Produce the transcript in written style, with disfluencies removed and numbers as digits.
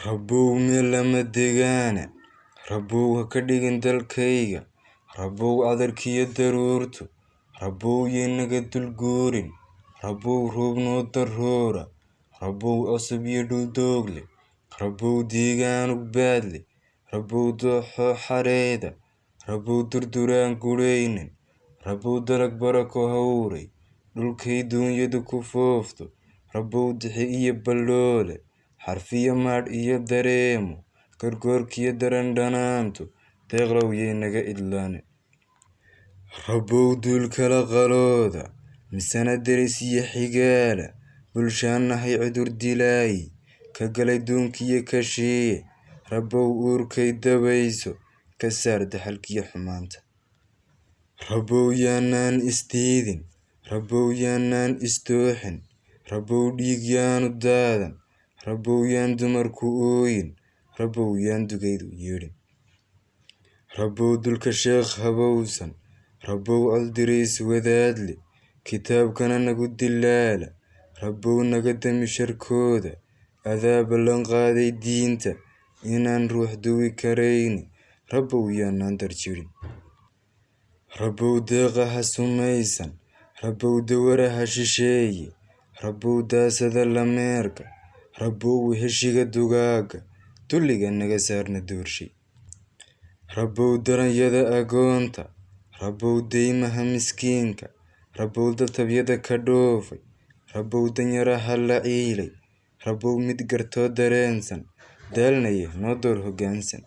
Rabow meel lama degaana, Rabow ha ka dhigin dalkayga, Rabow adarkiyo daruurtu, Rabow yeenaga dulguurin, Rabow roob noo daroora, Rabow cusub iyo dhul doogle, Rabow deegaan ugbaadle, Rabow dooxo xareeda, Rabow durduraan guraynin, Rabow dalag barako hawray, dhulkay duunyadu ku foofto, Rabow dixi iyo balloole, xarfiyo maadh iyo dareemo, gargoorkiyo darandhanaantu, deeqlow yeenaga idlaane. Rabow duul kala qalooda, misana deris iyo xigaala, bulshaanahay cudur dilaayi, ka galay duunkiyo kashiye, Rabow uurkay dabayso, ka saar daxalkiyo xumaanta. Rabow yaanaan isdiidin, Rabow yaanaan isdooxin, Rabow dhiig yaanu daadan, Rabow yaan dumarku ooyin, Rabow yaan dugaydu yeedhin. Rabow dulka sheekh habowsan, Rabow coddiris wadaadle, kitaabkana nagu dilaala, Rabow naga dami sharkooda, adaa ballan qaaday diinta, inaan ruux duwi karayni, Rabow yaanaan darjirin. Rabow deeqa ha sumaysan, Rabow dawara ha shisheeye, Rabow daasada lameerka, Rabow heshiga dugaaga, dulliga naga saarna doorshay. Rabow daranyada agoonta, Rabow deymaha miskiinka, Rabow daltabyada ka dhoofay, Rabow danyaraha la ciilay, Rabow mid gartoo dareensan, daalnaya noo door hoggaansan.